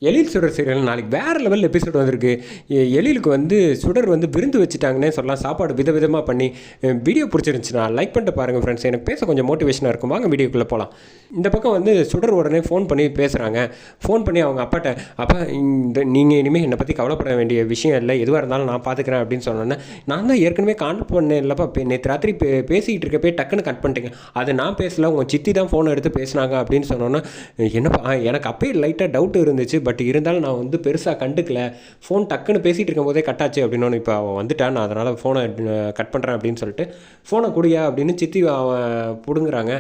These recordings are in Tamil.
எழில் சுடர் சீரியல் நாளைக்கு வேறு லெவல் எபிசோட் வந்திருக்கு. எழிலுக்கு வந்து சுடர் வந்து விருந்து வச்சுட்டாங்கன்னே சொல்லலாம். சாப்பாடு விதவிதமாக பண்ணி. வீடியோ பிடிச்சிருந்துச்சுன்னா லைக் பண்ணிட்டு பாருங்கள் ஃப்ரெண்ட்ஸ். எனக்கு பேச கொஞ்சம் மோட்டிவேஷனாக இருக்கும். வாங்க வீடியோக்குள்ளே போகலாம். இந்த பக்கம் வந்து சுடர் உடனே ஃபோன் பண்ணி பேசுகிறாங்க. ஃபோன் பண்ணி அவங்க அப்பாட்ட, அப்பா நீங்கள் இனிமேல் என்னை பற்றி கவலைப்பட வேண்டிய விஷயம் இல்லை, எதுவாக இருந்தாலும் நான் பார்த்துக்கிறேன் அப்படின்னு சொன்னோன்னே, நான் தான் ஏற்கனவே கான்டாக்ட் பண்ணேன் இல்லைப்பா, நேற்று ராத்திரி பேசிக்கிட்டு இருக்கப்பே டக்குன்னு கட் பண்ணிட்டீங்க. அது நான் பேசல, உங்கள் சித்தி தான் ஃபோன் எடுத்து பேசினாங்க அப்படின்னு சொன்னோன்னே, என்னப்பா எனக்கு அப்பயே லைட்டாக டவுட் இருந்துச்சு, பட் இருந்தாலும் நான் வந்து பெருசாக கண்டுக்கல. ஃபோன் டக்குன்னு பேசிகிட்டு இருக்கும் போதே கட்டாச்சு அப்படின்னு. இப்போ அவன் வந்துட்டான், நான் அதனால் ஃபோனை கட் பண்ணுறேன் அப்படின்னு சொல்லிட்டு, ஃபோனை குடியா அப்படின்னு சித்தி அவன் பிடுங்குறாங்க.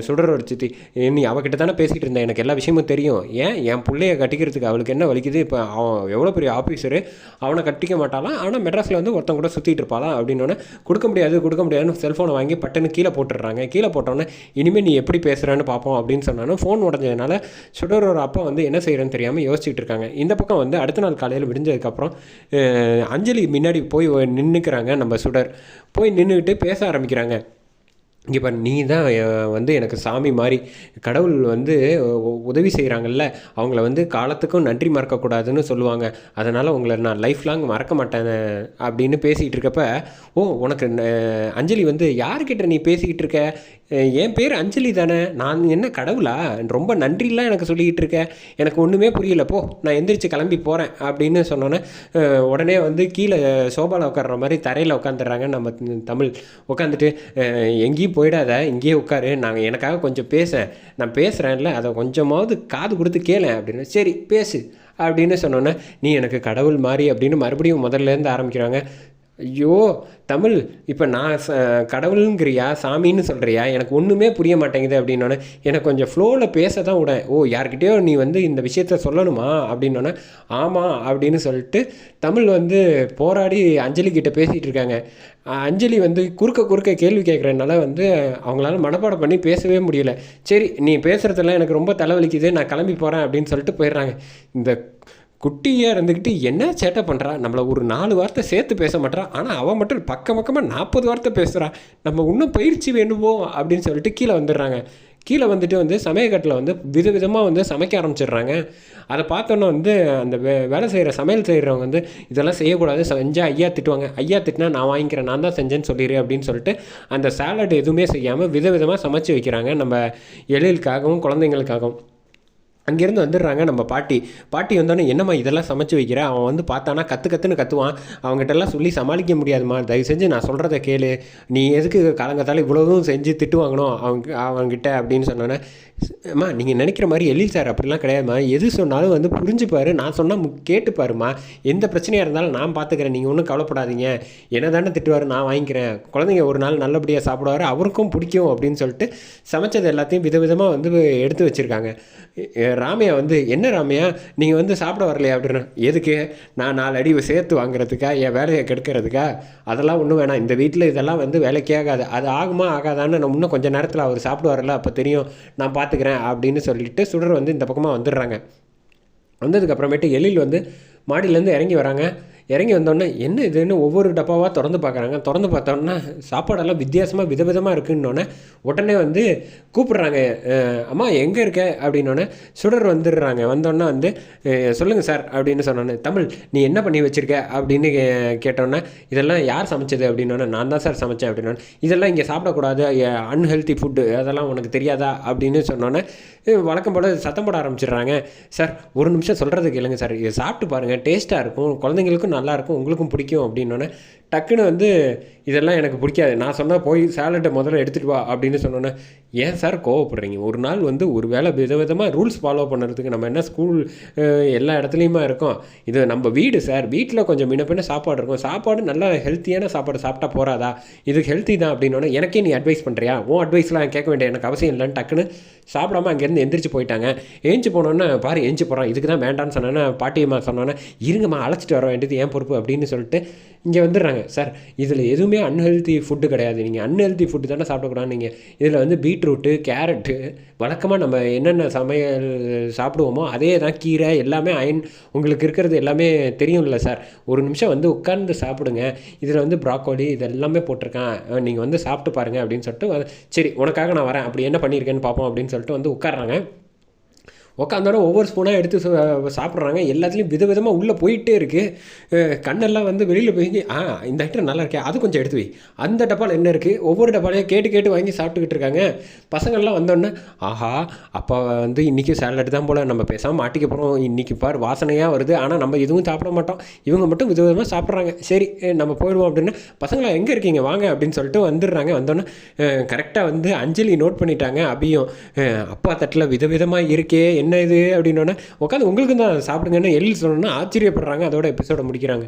சுடரோட சித்தி, நீ அவகிட்ட தானே பேசிகிட்டு இருந்தேன், எனக்கு எல்லா விஷயமும் தெரியும், ஏன் என் பிள்ளைய கட்டிக்கிறதுக்கு அவளுக்கு என்ன வலிக்குது, இப்போ அவன் எவ்வளோ பெரிய ஆஃபீஸரு, அவனை கட்டிக்க மாட்டாலாம், ஆனால் மெட்ராஸில் வந்து ஒருத்தன் கூட சுற்றிட்டு இருப்பாளாம் அப்படின்னோடனே, கொடுக்க முடியாதுன்னு செல்ஃபோனை வாங்கி பட்டுன்னு கீழே போட்டுடுறாங்க. கீழே போட்டோன்னே, இனிமேல் நீ எப்படி பேசுகிறேன்னு பார்ப்போம் அப்படின்னு சொன்னாலும், ஃபோன் உடஞ்சதுனால சுடரோட அப்பா வந்து என்ன செய்கிறேன்னு தெரியாமல் யோசிச்சுட்டு இருக்காங்க. இந்த பக்கம் வந்து அடுத்த நாள் காலையில் விடிஞ்சதுக்கப்புறம் அஞ்சலி முன்னாடி போய் நின்றுக்கிறாங்க. நம்ம சுடர் போய் நின்றுக்கிட்டு பேச ஆரம்பிக்கிறாங்க. இங்கே பாரு, நீ தான் வந்து எனக்கு சாமி மாதிரி, கடவுள் வந்து உதவி செய்கிறாங்கல்ல, அவங்கள வந்து காலத்துக்கும் நன்றி மறக்கக்கூடாதுன்னு சொல்லுவாங்க, அதனால் உங்களை நான் லைஃப் லாங் மறக்க மாட்டேன் அப்படின்னு பேசிகிட்டு இருக்கப்ப, உனக்கு அஞ்சலி வந்து யார்கிட்ட நீ பேசிக்கிட்டு இருக்க, என் பேர் அஞ்சலி தானே, நான் என்ன கடவுளா, ரொம்ப நன்றிலாம் எனக்கு சொல்லிக்கிட்டு இருக்க, எனக்கு ஒன்றுமே புரியல, போ நான் எந்திரிச்சு கிளம்பி போகிறேன் அப்படின்னு சொன்னோன்னே, உடனே வந்து கீழே சோபாவில் உட்கார்ற மாதிரி தரையில் உட்காந்துடுறாங்க. நம்ம தமிழ் உட்காந்துட்டு, எங்கேயும் போயிடாத, இங்கேயே உட்காரு, நாங்கள் எனக்காக கொஞ்சம் நான் பேசுகிறேன்ல, அதை கொஞ்சமாவது காது கொடுத்து கேளேன் அப்படின்னு. சரி பேசு அப்படின்னு சொன்னோன்னே, நீ எனக்கு கடவுள் மாதிரி அப்படின்னு மறுபடியும் முதல்லேருந்து ஆரம்பிக்கிறாங்க. ஐயோ தமிழ், இப்போ நான் கடவுளுங்கிறியா சாமின்னு சொல்கிறியா, எனக்கு ஒன்றுமே புரிய மாட்டேங்குது அப்படின்னோடனே, எனக்கு கொஞ்சம் ஃப்ளோவில் பேச தான் விட, யார்கிட்டயோ நீ வந்து இந்த விஷயத்த சொல்லணுமா அப்படின்னோடனே, ஆமாம் அப்படின்னு சொல்லிட்டு தமிழ் வந்து போராடி அஞ்சலி கிட்டே பேசிகிட்டு இருக்காங்க. அஞ்சலி வந்து குறுக்க கேள்வி கேட்குறதுனால வந்து அவங்களால மனப்பாடம் பண்ணி பேசவே முடியல. சரி நீ பேசுகிறதெல்லாம் எனக்கு ரொம்ப தலைவலிக்குது, நான் கிளம்பி போகிறேன் அப்படின்னு சொல்லிட்டு போயிடுறாங்க. இந்த குட்டியாக இருந்துக்கிட்டு என்ன சேட்டை பண்ணுறா, நம்மளை ஒரு 4 வார்த்தை சேர்த்து பேச மாட்டேறா, ஆனால் அவன் மட்டும் பக்கமாக 40 வார்த்தை பேசுகிறா, நம்ம இன்னும் பயிற்சி வேணுமோ அப்படின்னு சொல்லிட்டு கீழே வந்துடுறாங்க. கீழே வந்துட்டு வந்து சமையக்கட்டில் வந்து விதவிதமாக வந்து சமைக்க ஆரம்பிச்சிடுறாங்க. அதை பார்த்தோன்னே வந்து அந்த வேலை செய்கிற சமையல் செய்கிறவங்க வந்து, இதெல்லாம் செய்யக்கூடாது, செஞ்சால் ஐயா திட்டுவாங்க, ஐயா திட்டினா நான் வாங்கிக்கிறேன், நான் தான் செஞ்சேன்னு சொல்லிடு அப்படின்னு சொல்லிட்டு அந்த சாலட் எதுவுமே செய்யாமல் விதவிதமாக சமைச்சு வைக்கிறாங்க நம்ம எழிலுக்காகவும் குழந்தைங்களுக்காகவும். அங்கேருந்து வந்துடுறாங்க நம்ம பாட்டி வந்தோடனே, என்னம்மா இதெல்லாம் சமைச்சு வைக்கிற, அவன் வந்து பார்த்தானா கற்றுன்னு கற்றுவான், அவங்ககிட்டலாம் சொல்லி சமாளிக்க முடியாதுமா, தயவு செஞ்சு நான் சொல்கிறத கேளு, நீ எதுக்கு காலங்கத்தால் இவ்வளவும் செஞ்சு திட்டு வாங்கணும் அவங்ககிட்ட அப்படின்னு சொன்னோன்னே, அம்மா நீங்கள் நினைக்கிற மாதிரி எழில் சார் அப்படிலாம் கிடையாதுமா, எது சொன்னாலும் வந்து புரிஞ்சுப்பார், நான் சொன்னால் கேட்டுப்பாருமா, எந்த பிரச்சனையாக இருந்தாலும் நான் பார்த்துக்கிறேன், நீங்கள் ஒன்றும் கவலைப்படாதீங்க, என்ன தானே திட்டுவார், நான் வாங்கிக்கிறேன், குழந்தைங்க ஒரு நாள் நல்லபடியாக சாப்பிடுவார், அவருக்கும் பிடிக்கும் அப்படின்னு சொல்லிட்டு சமைச்சது எல்லாத்தையும் விதவிதமாக வந்து எடுத்து வச்சுருக்காங்க. ராமையா வந்து, என்ன ராமையா நீங்கள் வந்து சாப்பிட வரலையா அப்படின்னா, எதுக்கு, நான் 4 அடி சேர்த்து வாங்குறதுக்கா, என் வேலையை கெடுக்கிறதுக்கா, அதெல்லாம் ஒன்றும் வேணாம், இந்த வீட்டில் இதெல்லாம் வந்து வேலைக்கே ஆகாது, அது ஆகுமா ஆகாதான்னு நம்ம இன்னும் கொஞ்சம் நேரத்தில் அவர் சாப்பிடுவார்ல அப்போ தெரியும், நான் பார்த்துக்கிறேன் அப்படின்னு சொல்லிட்டு சுடர் வந்து இந்த பக்கமாக வந்துடுறாங்க. வந்ததுக்கப்புறமேட்டு எழில் வந்து மாடியிலேருந்து இறங்கி வராங்க. இறங்கி வந்தோடனே, என்ன இதுன்னு ஒவ்வொரு டப்பாவாக திறந்து பார்க்குறாங்க. திறந்து பார்த்தோன்னா சாப்பாடெல்லாம் வித்தியாசமாக விதவிதமாக இருக்குன்னொன்னே உடனே வந்து கூப்பிட்றாங்க, அம்மா எங்கே இருக்க அப்படின்னோடனே சுடர் வந்துடுறாங்க. வந்தோடனே வந்து, சொல்லுங்கள் சார் அப்படின்னு சொன்னோன்னே, தமிழ் நீ என்ன பண்ணி வச்சுருக்க அப்படின்னு கேட்டோன்னே, இதெல்லாம் யார் சமைச்சது அப்படின்னோடனே, நான் தான் சார் சமைச்சேன் அப்படின்னோடனே, இதெல்லாம் இங்கே சாப்பிடக்கூடாது, அன்ஹெல்த்தி ஃபுட்டு, அதெல்லாம் உனக்கு தெரியாதா அப்படின்னு சொன்னோன்னே, வழக்கம் போல் சத்தம் போட ஆரம்பிச்சிடுறாங்க. சார் ஒரு நிமிஷம் சொல்கிறது கேளுங்க சார், இதை சாப்பிட்டு பாருங்கள், டேஸ்ட்டாக இருக்கும், குழந்தைங்களுக்கும் நல்லாயிருக்கும், உங்களுக்கும் பிடிக்கும் அப்படின்னோடனே, டக்குன்னு வந்து இதெல்லாம் எனக்கு பிடிக்காது, நான் சொன்னால் போய் சாலட்டை முதல்ல எடுத்துகிட்டு வா அப்படின்னு சொன்னோன்னே, ஏன் சார் கோவப்படுறீங்க, ஒரு நாள் வந்து ஒரு வேளை விதவிதமாக ரூல்ஸ் ஃபாலோ பண்ணுறதுக்கு நம்ம என்ன ஸ்கூல் எல்லா இடத்துலையுமா இருக்கோம், இது நம்ம வீடு சார், வீட்டில் கொஞ்சம் முன்ன சாப்பாடு இருக்கும், சாப்பாடு நல்லா ஹெல்த்தியான சாப்பாடு சாப்பிட்டா போகாதா, இது ஹெல்த்தி தான் அப்படின்னோடனே, எனக்கே நீ அட்வைஸ் பண்ணுறியா, உன் அட்வைஸ்லாம் கேட்க வேண்டிய எனக்கு அவசியம் இல்லைன்னு டக்குன்னு சாப்பிடாமல் அங்கேருந்து எந்திரிச்சு போயிட்டாங்க. ஏஞ்சி போனோன்னே, பாரு ஏஞ்சி போகிறான், இதுக்கு தான் வேண்டான்னு சொன்னோன்னே, பாட்டியம்மா சொன்னோன்னே, இருங்கம்மா அழைச்சிட்டு வர வேண்டியது ஏன் பொறுப்பு அப்படின்னு சொல்லிட்டு இங்கே வந்துடுறாங்க. சார் இதில் எதுவுமே அன்ஹெல்த்தி ஃபுட்டு கிடையாது, நீங்கள் அன்ஹெல்த்தி ஃபுட்டு தானே சாப்பிடக்கூடாது, நீங்கள் இதில் வந்து பீட்ரூட்டு கேரட்டு வழக்கமாக நம்ம என்னென்ன சமையல் சாப்பிடுவோமோ அதே தான், கீரை எல்லாமே அயன் உங்களுக்கு இருக்கிறது எல்லாமே தெரியும்ல சார், ஒரு நிமிஷம் வந்து உட்கார்ந்து சாப்பிடுங்க, இதில் வந்து ப்ராக்கோலி இது எல்லாமே போட்டிருக்கேன், நீங்கள் வந்து சாப்பிட்டு பாருங்கள் அப்படின்னு சொல்லிட்டு, சரி உனக்காக நான் வரேன், அப்படி என்ன பண்ணியிருக்கேன்னு பார்ப்போம் அப்படின்னு சொல்லிட்டு வந்து உட்கார்றாங்க. உட்காந்தோடனே ஒவ்வொரு ஸ்பூனாக எடுத்து சாப்பிட்றாங்க. எல்லாத்துலேயும் விதவிதமாக உள்ளே போயிட்டே இருக்குது. கண்ணெல்லாம் வந்து வெளியில் போய் இந்த ஐட்டம் நல்லா இருக்கே, அது கொஞ்சம் எடுத்து வை, அந்த டப்பாவில் என்ன இருக்குது, ஒவ்வொரு டப்பாலையும் கேட்டு கேட்டு வாங்கி சாப்பிட்டுக்கிட்டு இருக்காங்க. பசங்கள்லாம் வந்தோடனே ஆஹா அப்பா வந்து இன்றைக்கி சேலட் தான் போல், நம்ம பேசாமல் மாட்டிக்க போகிறோம், இன்றைக்கி பார் வாசனையாக வருது, ஆனால் நம்ம எதுவும் சாப்பிட மாட்டோம், இவங்க மட்டும் விதவிதமாக சாப்பிட்றாங்க, சரி நம்ம போயிடுவோம் அப்படின்னு. பசங்களா எங்கே இருக்கீங்க வாங்க அப்படின்னு சொல்லிட்டு வந்துடுறாங்க. வந்தோடனே கரெக்டாக வந்து அஞ்சலி நோட் பண்ணிட்டாங்க. அபியும் அப்பா தட்டில் விதவிதமாக இருக்கே என்ன இது அப்படின்னோடனே உட்காந்து உங்களுக்கு தான் சாப்பிடுங்கன்னு எழில் சொன்னோன்னா ஆச்சரியப்படுறாங்க. அதோட எபிசோட முடிக்கிறாங்க.